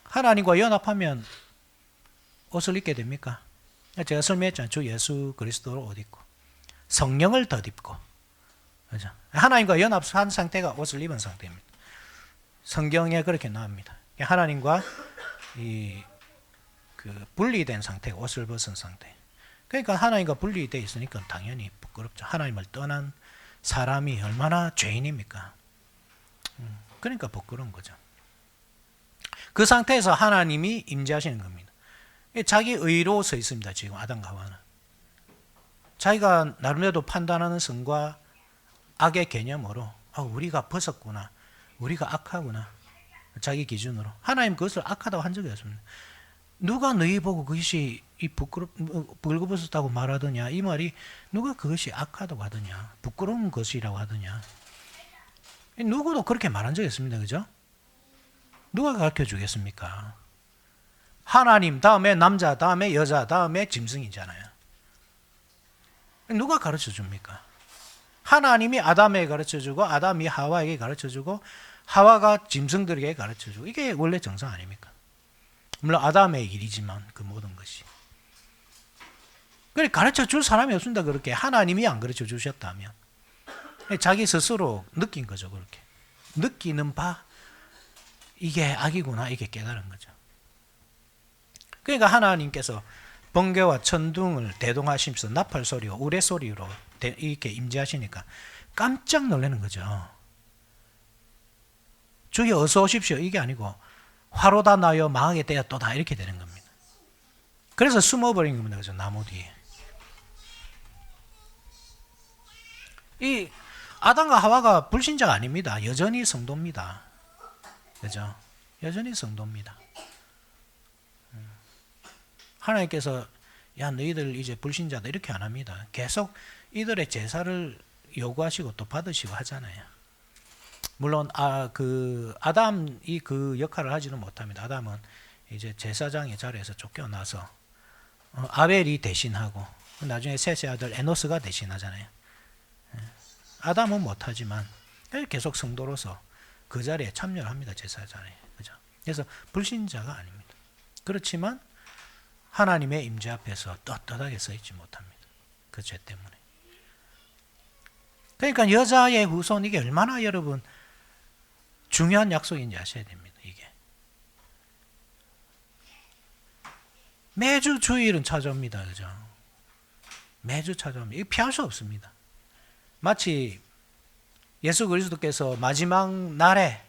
하나님과 연합하면 옷을 입게 됩니까? 제가 설명했잖아요. 주 예수 그리스도를 옷 입고 성령을 덧입고 그죠? 하나님과 연합한 상태가 옷을 입은 상태입니다. 성경에 그렇게 나옵니다. 하나님과 분리된 상태, 옷을 벗은 상태. 그러니까 하나님과 분리되어 있으니까 당연히 부끄럽죠. 하나님을 떠난 사람이 얼마나 죄인입니까? 그러니까 부끄러운 거죠. 그 상태에서 하나님이 임재하시는 겁니다. 자기 의로 서 있습니다. 지금 아담과 하와는. 자기가 나름대로 판단하는 선과 악의 개념으로 우리가 벗었구나, 우리가 악하구나, 자기 기준으로. 하나님 그것을 악하다고 한 적이 없습니다. 누가 너희 보고 그것이 벌거벗었다고 말하더냐, 이 말이 누가 그것이 악하다고 하더냐, 부끄러운 것이라고 하더냐. 누구도 그렇게 말한 적이 없습니다. 그죠? 누가 가르쳐 주겠습니까? 하나님 다음에 남자, 다음에 여자, 다음에 짐승이잖아요. 누가 가르쳐 줍니까? 하나님이 아담에게 가르쳐 주고, 아담이 하와에게 가르쳐 주고, 하와가 짐승들에게 가르쳐 주고, 이게 원래 정상 아닙니까? 물론 아담의 일이지만 그 모든 것이. 그래 가르쳐 줄 사람이 없습니다. 그렇게 하나님이 안 가르쳐 주셨다면 자기 스스로 느낀 거죠. 그렇게 느끼는 바 이게 악이구나, 이게 깨달은 거죠. 그러니까 하나님께서 번개와 천둥을 대동하시면서 나팔 소리와 우레 소리로 이렇게 임재하시니까 깜짝 놀라는 거죠. 주여 어서 오십시오, 이게 아니고 화로다 나여 망하게 되었도다, 이렇게 되는 겁니다. 그래서 숨어버린 겁니다. 그죠? 나무 뒤에. 이 아담과 하와가 불신자가 아닙니다. 여전히 성도입니다. 그죠? 여전히 성도입니다. 하나님께서 야 너희들 이제 불신자다 이렇게 안 합니다. 계속 이들의 제사를 요구하시고 또 받으시고 하잖아요. 물론 아담이 그 역할을 하지는 못합니다. 아담은 이제 제사장의 자리에서 쫓겨나서 아벨이 대신하고 나중에 셋째 아들 에노스가 대신하잖아요. 아담은 못하지만 계속 성도로서 그 자리에 참여를 합니다. 제사장에. 그죠? 그래서 불신자가 아닙니다. 그렇지만 하나님의 임재 앞에서 떳떳하게 서 있지 못합니다. 그 죄 때문에. 그러니까 여자의 후손, 이게 얼마나 여러분 중요한 약속인지 아셔야 됩니다. 이게 매주 주일은 찾아옵니다. 그죠? 매주 찾아옵니다. 이거 피할 수 없습니다. 마치 예수 그리스도께서 마지막 날에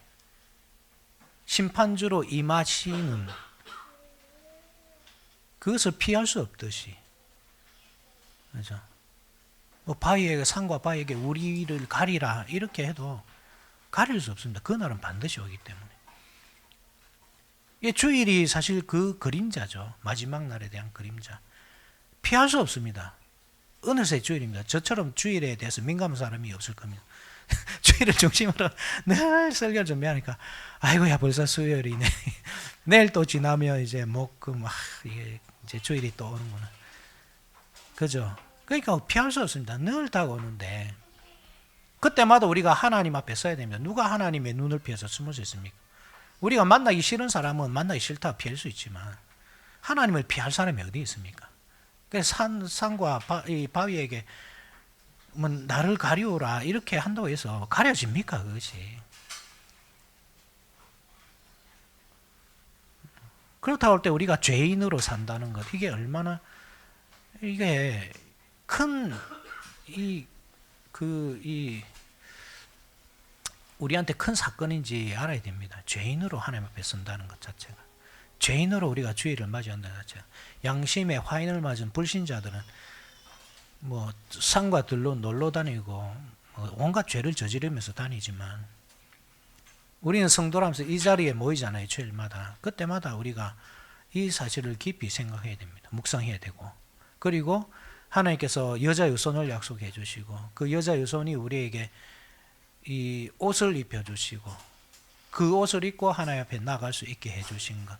심판주로 임하시는 그것을 피할 수 없듯이, 그죠? 뭐 바위에게, 산과 바위에게 우리를 가리라 이렇게 해도 가릴 수 없습니다. 그날은 반드시 오기 때문에. 이 주일이 사실 그 그림자죠. 마지막 날에 대한 그림자. 피할 수 없습니다. 어느새 주일입니다. 저처럼 주일에 대해서 민감한 사람이 없을 겁니다. 주일을 중심으로 늘 설교를 준비하니까 아이고야 벌써 수요일이네. 내일 또 지나면 이제 목금 이게 이제 주일이 또 오는구나. 그죠? 그러니까 피할 수 없습니다. 늘 다가오는데 그때마다 우리가 하나님 앞에 서야 됩니다. 누가 하나님의 눈을 피해서 숨을 수 있습니까? 우리가 만나기 싫은 사람은 만나기 싫다 피할 수 있지만 하나님을 피할 사람이 어디 있습니까? 산과 바위에게 뭐 나를 가리우라 이렇게 한다고 해서 가려집니까 그것이? 그렇다고 할 때 우리가 죄인으로 산다는 것, 이게 얼마나 이게 큰 우리한테 큰 사건인지 알아야 됩니다. 죄인으로 하나님 앞에 선다는 것 자체가. 죄인으로 우리가 주일을 맞이한다는 것 자체가. 양심에 화인을 맞은 불신자들은 뭐 산과 들로 놀러 다니고 온갖 죄를 저지르면서 다니지만 우리는 성도라면서 이 자리에 모이잖아요. 주일마다. 그때마다 우리가 이 사실을 깊이 생각해야 됩니다. 묵상해야 되고, 그리고 하나님께서 여자 유손을 약속해 주시고 그 여자 유손이 우리에게 이 옷을 입혀 주시고 그 옷을 입고 하나님 앞에 나갈 수 있게 해 주신 것.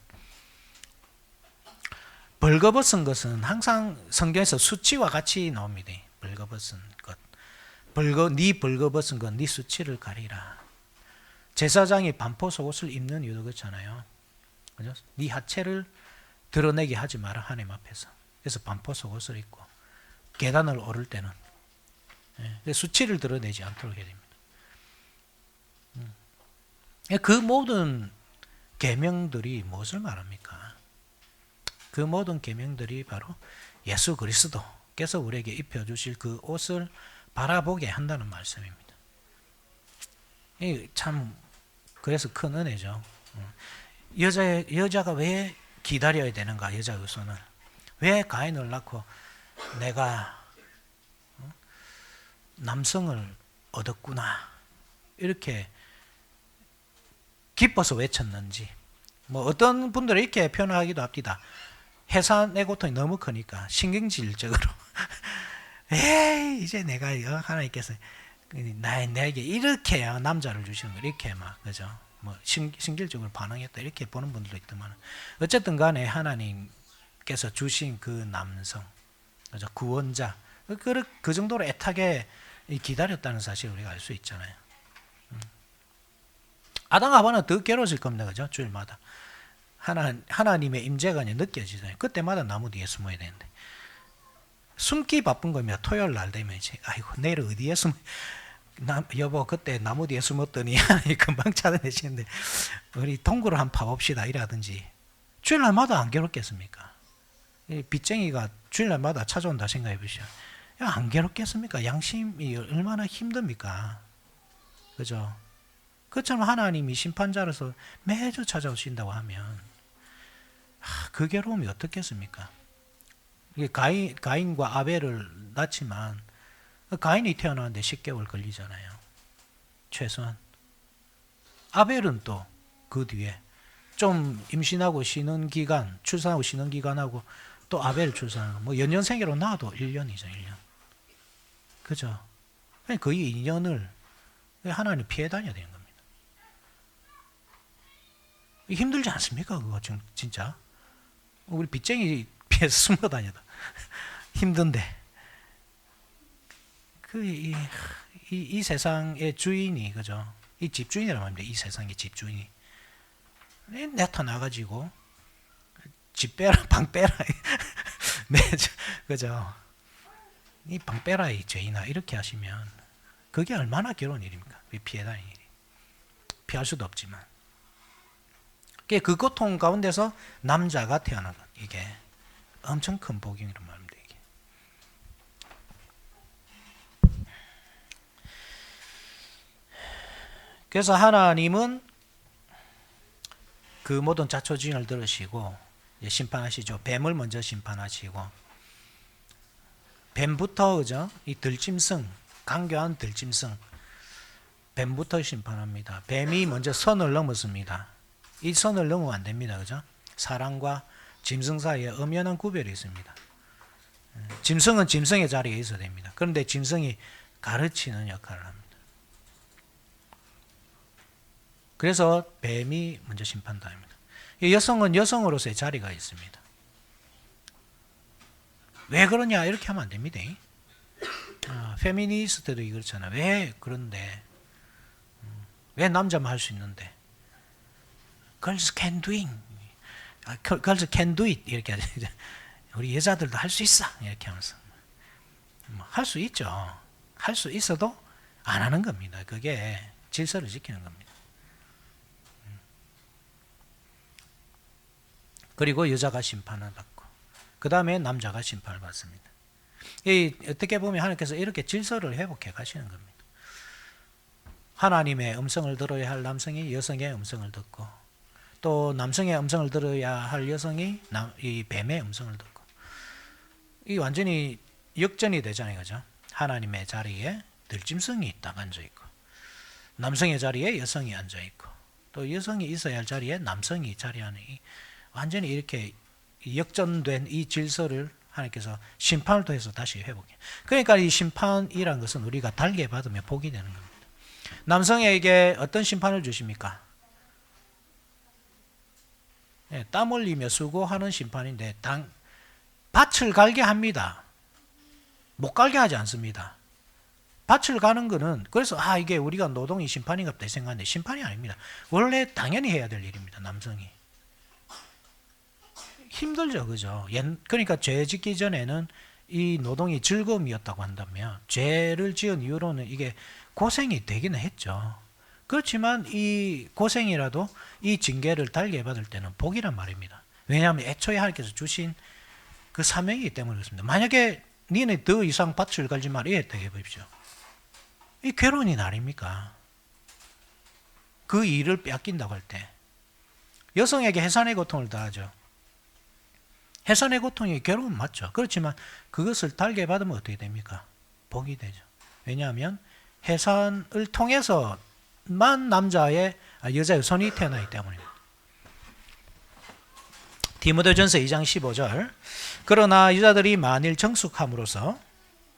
벌거벗은 것은 항상 성경에서 수치와 같이 나옵니다. 벌거벗은 것. 네 벌거벗은 것, 네 수치를 가리라. 제사장이 반포 속옷을 입는 이유도 그렇잖아요. 그죠? 네 하체를 드러내게 하지 마라 하나님 앞에서. 그래서 반포 속옷을 입고 계단을 오를 때는 수치를 드러내지 않도록 해야 됩니다. 그 모든 계명들이 무엇을 말합니까? 그 모든 계명들이 바로 예수 그리스도께서 우리에게 입혀주실 그 옷을 바라보게 한다는 말씀입니다. 참 그래서 큰 은혜죠. 여자가 왜 기다려야 되는가? 여자 유손을 왜 가인을 낳고 내가 남성을 얻었구나 이렇게 기뻐서 외쳤는지, 뭐 어떤 분들은 이렇게 표현하기도 합니다. 해산의 고통이 너무 크니까 신경질적으로 에이 이제 내가 하나님께서 나에게 이렇게 남자를 주시는 거 이렇게 막 그죠? 뭐 신경질적으로 반응했다 이렇게 보는 분들도 있지만, 어쨌든 간에 하나님께서 주신 그 남성, 그죠? 구원자, 그 정도로 애타게 기다렸다는 사실을 우리가 알 수 있잖아요. 아담 하와는 더 괴로웠을 겁니다, 그죠? 주일마다 하나님의 임재가 느껴지잖아요. 그때마다 나무 뒤에 숨어야 되는데 숨기 바쁜 겁니다. 토요일 날 되면 이제 아이고 내일 어디에 숨 여보 그때 나무 뒤에 숨었더니 하나님 금방 찾아내시는데 우리 동굴을 한번 파봅시다 이라든지. 주일날마다 안 괴롭겠습니까? 빚쟁이가 주일날마다 찾아온다 생각해 보시죠. 안 괴롭겠습니까? 양심이 얼마나 힘듭니까? 그죠? 그처럼 하나님이 심판자로서 매주 찾아오신다고 하면 그 괴로움이 어떻겠습니까? 가인과 아벨을 낳지만 가인이 태어나는데 10개월 걸리잖아요. 최소한. 아벨은 또 그 뒤에 좀 임신하고 쉬는 기간, 출산하고 쉬는 기간하고 또 아벨 출산하고 뭐 연년생으로 낳아도 1년이죠. 1년. 그죠? 거의 2년을 하나님 피해 다녀야 되는 겁니다. 힘들지 않습니까? 그거 진짜. 우리 빚쟁이 피해서 숨어 다녀도 힘든데. 이 세상의 주인이, 그죠? 이 집주인이라고 합니다. 이 세상의 집주인이. 나타나가지고, 집 빼라, 방 빼라. 그죠? 이 방 빼라, 이 죄인아. 이렇게 하시면, 그게 얼마나 괴로운 일입니까? 피해 다니는 일이. 피할 수도 없지만. 그 고통 가운데서 남자가 태어난 것. 이게 엄청 큰 복용이란 말입니다. 이게. 그래서 하나님은 그 모든 자초지종을 들으시고 심판하시죠. 뱀을 먼저 심판하시고, 뱀부터, 그죠? 이 들짐승, 강교한 들짐승, 뱀부터 심판합니다. 뱀이 먼저 선을 넘었습니다. 이 선을 넘으면 안 됩니다. 그죠? 사람과 짐승 사이에 엄연한 구별이 있습니다. 짐승은 짐승의 자리에 있어야 됩니다. 그런데 짐승이 가르치는 역할을 합니다. 그래서 뱀이 먼저 심판당합니다. 여성은 여성으로서의 자리가 있습니다. 왜 그러냐 이렇게 하면 안 됩니다. 페미니스트들이 그렇잖아요. 왜 그런데 왜 남자만 할 수 있는데 Girls can doing, girls can do it 이렇게 하죠. 우리 여자들도 할 수 있어 이렇게 하면서 할 수 있죠. 할 수 있어도 안 하는 겁니다. 그게 질서를 지키는 겁니다. 그리고 여자가 심판을 받고 그 다음에 남자가 심판을 받습니다. 어떻게 보면 하나님께서 이렇게 질서를 회복해 가시는 겁니다. 하나님의 음성을 들어야 할 남성이 여성의 음성을 듣고, 또 남성의 음성을 들어야 할 여성이 이 뱀의 음성을 듣고, 이 완전히 역전이 되잖아요. 그죠? 하나님의 자리에 들짐승이 딱 앉아있고, 남성의 자리에 여성이 앉아있고, 또 여성이 있어야 할 자리에 남성이 자리하는, 완전히 이렇게 역전된 이 질서를 하나님께서 심판을 통해서 다시 회복해. 그러니까 이 심판이란 것은 우리가 달게 받으면 복이 되는 겁니다. 남성에게 어떤 심판을 주십니까? 땀 흘리며 수고하는 심판인데 밭을 갈게 합니다. 못 갈게 하지 않습니다. 밭을 가는 거는, 그래서 이게 우리가 노동이 심판인가 보다 생각하는데 심판이 아닙니다. 원래 당연히 해야 될 일입니다. 남성이. 힘들죠. 그죠? 그러니까 죄 짓기 전에는 이 노동이 즐거움이었다고 한다면, 죄를 지은 이후로는 이게 고생이 되기는 했죠. 그렇지만 이 고생이라도 이 징계를 달게 받을 때는 복이란 말입니다. 왜냐하면 애초에 하나님께서 주신 그 사명이기 때문에 그렇습니다. 만약에 니네 더 이상 밭을 갈지 말아 이랬다 해보십시오. 이 괴로운 일 아닙니까? 그 일을 뺏긴다고 할 때 여성에게 해산의 고통을 더하죠. 해산의 고통이 괴로움 맞죠. 그렇지만 그것을 달게 받으면 어떻게 됩니까? 복이 되죠. 왜냐하면 해산을 통해서만 여자의 손이 태어나기 때문입니다. 디모데전서 2장 15절. 그러나 여자들이 만일 정숙함으로써,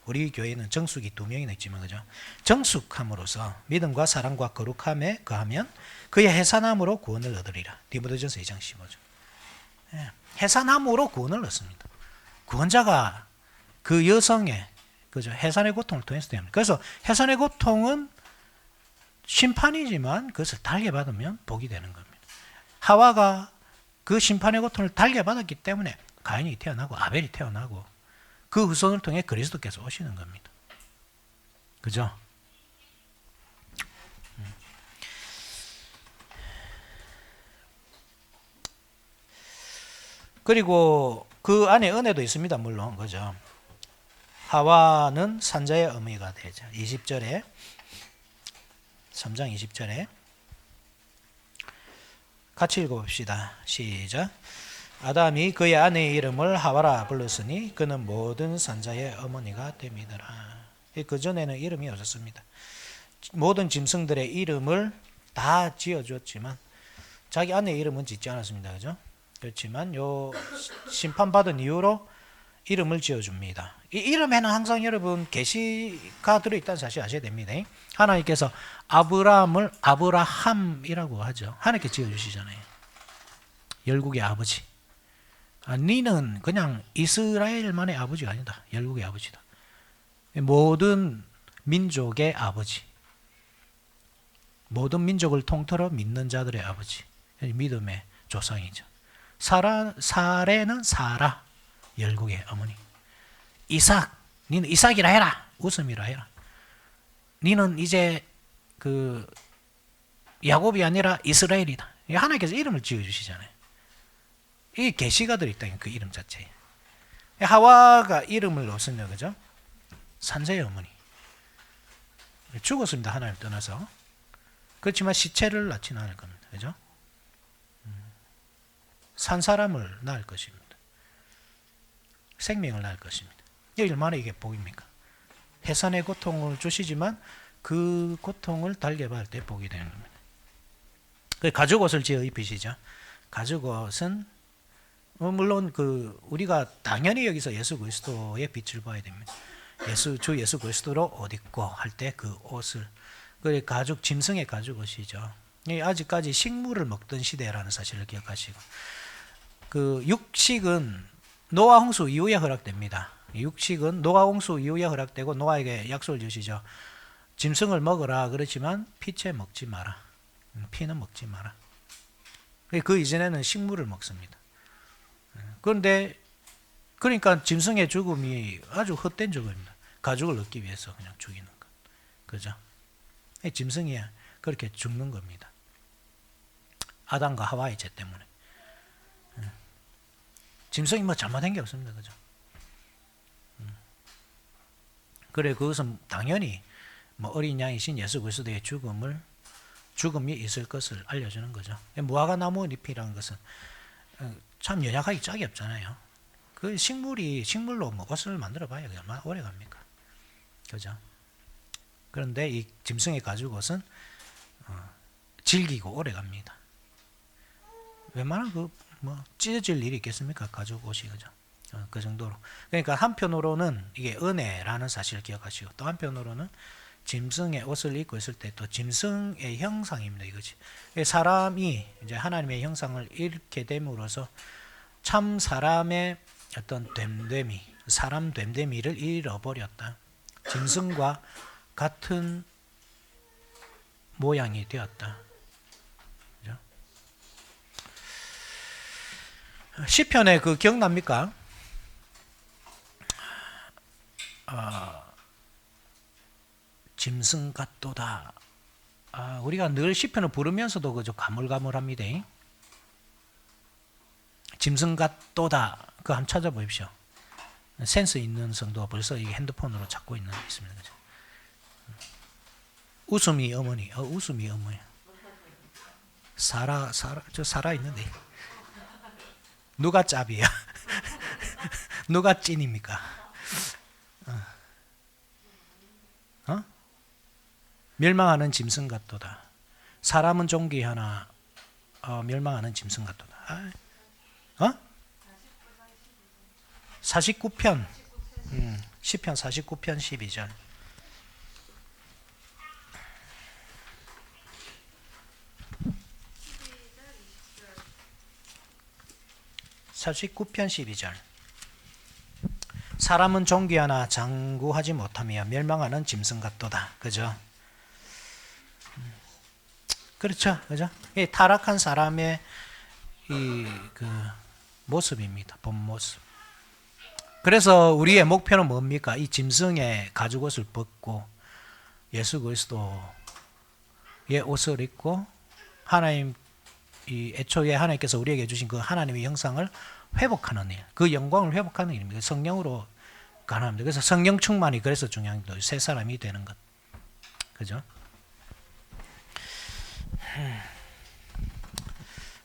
우리 교회는 정숙이 2명이나 있지만 그죠? 정숙함으로써 믿음과 사랑과 거룩함에 거하면 그의 해산함으로 구원을 얻으리라. 디모데전서 2장 15절. 해산함으로 구원을 얻습니다. 구원자가 그 여성의 그죠? 해산의 고통을 통해서 됩니다. 그래서 해산의 고통은 심판이지만 그것을 달게 받으면 복이 되는 겁니다. 하와가 그 심판의 고통을 달게 받았기 때문에 가인이 태어나고 아벨이 태어나고 그 후손을 통해 그리스도께서 오시는 겁니다. 그죠? 그리고 그 안에 은혜도 있습니다. 물론 그죠? 하와는 산자의 어머니가 되죠. 20절에 3장 20절에 같이 읽어봅시다. 시작. 아담이 그의 아내의 이름을 하와라 불렀으니 그는 모든 산자의 어머니가 됨이더라. 그전에는 이름이 없었습니다. 모든 짐승들의 이름을 다 지어주었지만 자기 아내의 이름은 짓지 않았습니다. 그죠? 그렇지만 요 심판받은 이후로 이름을 지어줍니다. 이 이름에는 항상 여러분 계시가 들어있다는 사실 아셔야 됩니다. 하나님께서 아브라함을 아브라함이라고 하죠. 하나님께 지어주시잖아요. 열국의 아버지. 니는 그냥 이스라엘만의 아버지가 아니다. 열국의 아버지다. 모든 민족의 아버지. 모든 민족을 통틀어 믿는 자들의 아버지. 믿음의 조상이죠. 사레는 사라. 열국의 어머니. 이삭, 니는 이삭이라 해라. 웃음이라 해라. 니는 이제 그 야곱이 아니라 이스라엘이다. 하나님께서 이름을 지어주시잖아요. 이 계시가 들어있다. 그 이름 자체에. 하와가 이름을 넣었습니다. 그죠? 산자의 어머니. 죽었습니다. 하나님 떠나서. 그렇지만 시체를 낳지는 않을 겁니다. 그죠? 산 사람을 낳을 것입니다. 생명을 낳을 것입니다. 얼마나 이게 복입니까? 해산의 고통을 주시지만 그 고통을 달게 받을 때 복이 되는 겁니다. 가죽옷을 지어 입히시죠. 가죽옷은 물론 우리가 당연히 여기서 예수 그리스도의 빛을 봐야 됩니다. 주 예수 그리스도로 옷 입고 할 때 그 옷을 가죽 짐승의 가죽옷이죠. 아직까지 식물을 먹던 시대라는 사실을 기억하시고 육식은 노아 홍수 이후에 허락됩니다. 육식은 노아 홍수 이후에 허락되고 노아에게 약속을 주시죠. 짐승을 먹어라. 그렇지만 피채 먹지 마라. 피는 먹지 마라. 그 이전에는 식물을 먹습니다. 그런데 그러니까 짐승의 죽음이 아주 헛된 죽음입니다. 가죽을 얻기 위해서 그냥 죽이는 것. 그죠? 짐승이 그렇게 죽는 겁니다. 아담과 하와의 죄 때문에. 짐승이 뭐 잘못한 게 없습니다. 그죠? 그래, 그것은 당연히 어린 양이신 예수 그리스도의 죽음이 있을 것을 알려주는 거죠. 무화과 나무 잎이라는 것은 참 연약하기 짝이 없잖아요. 그 식물로 옷을 만들어 봐야 얼마나 오래 갑니까? 그죠? 그런데 이 짐승의 가죽옷은 질기고 오래 갑니다. 웬만한 찢어질 일이 있겠습니까? 가죽옷이, 그죠? 그 정도로. 그러니까 한편으로는 이게 은혜라는 사실을 기억하시고, 또 한편으로는 짐승의 옷을 입고 있을 때 또 짐승의 형상입니다. 이거지. 사람이 이제 하나님의 형상을 잃게 됨으로써 참 사람의 어떤 사람 됨됨이를 잃어버렸다. 짐승과 같은 모양이 되었다. 그죠? 시편에 기억납니까? 짐승 같도다. 우리가 늘 시편을 부르면서도 그저 가물가물합니다. 짐승 같도다. 그거 한번 찾아보십시오. 센스 있는 성도가 벌써 이 핸드폰으로 찾고 있는 게 있습니다. 그죠? 웃음이 어머니. 웃음이 어머니. 저 살아 있는데. 누가 짭이야? 누가 찐입니까? 멸망하는 짐승 같도다. 사람은 존귀하나 멸망하는 짐승 같도다. 어? 49편 10편 49편 12절 49편 12절 사람은 존귀하나 장구하지 못하며 멸망하는 짐승 같도다. 그죠? 그렇죠. 그죠? 이 타락한 사람의 그 모습입니다. 본 모습. 그래서 우리의 목표는 뭡니까? 이 짐승의 가죽옷을 벗고 예수 그리스도의 옷을 입고 하나님 이 애초에 하나님께서 우리에게 주신 그 하나님의 형상을 회복하는 일, 그 영광을 회복하는 일입니다. 성령으로 가능합니다. 그래서 성령 충만이 그래서 중요한 거예요. 새 사람이 되는 것. 그죠?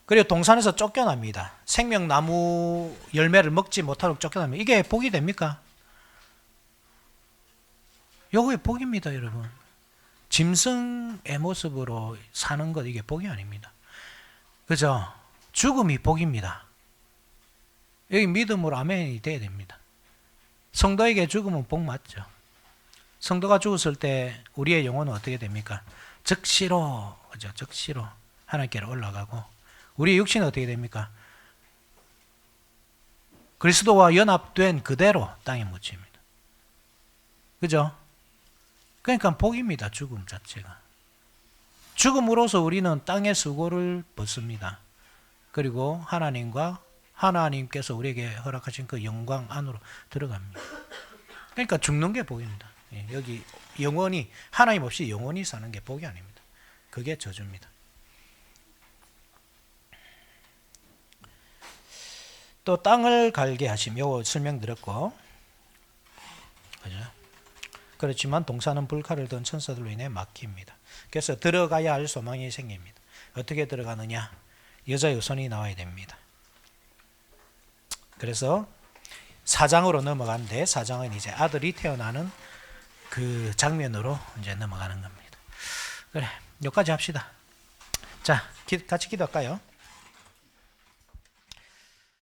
그리고 동산에서 쫓겨납니다. 생명나무 열매를 먹지 못하도록 쫓겨납니다. 이게 복이 됩니까? 요게 복입니다, 여러분. 짐승의 모습으로 사는 것 이게 복이 아닙니다. 그죠? 죽음이 복입니다. 여기 믿음으로 아멘이 돼야 됩니다. 성도에게 죽음은 복 맞죠. 성도가 죽었을 때 우리의 영혼은 어떻게 됩니까? 즉시로, 그죠? 즉시로 하나님께로 올라가고 우리의 육신은 어떻게 됩니까? 그리스도와 연합된 그대로 땅에 묻힙니다. 그죠? 그러니까 복입니다. 죽음 자체가. 죽음으로써 우리는 땅의 수고를 벗습니다. 그리고 하나님께서 우리에게 허락하신 그 영광 안으로 들어갑니다. 그러니까 죽는 게 복입니다. 여기 영원히 하나님 없이 영원히 사는 게 복이 아닙니다. 그게 저주입니다. 또 땅을 갈게 하심, 요거 설명드렸고, 그죠? 그렇지만 동산은 불칼을 든 천사들로 인해 막힙니다. 그래서 들어가야 할 소망이 생깁니다. 어떻게 들어가느냐? 여자의 후손이 나와야 됩니다. 그래서 4장으로 넘어가는데 4장은 이제 아들이 태어나는 그 장면으로 이제 넘어가는 겁니다. 그래, 여기까지 합시다. 자, 같이 기도할까요?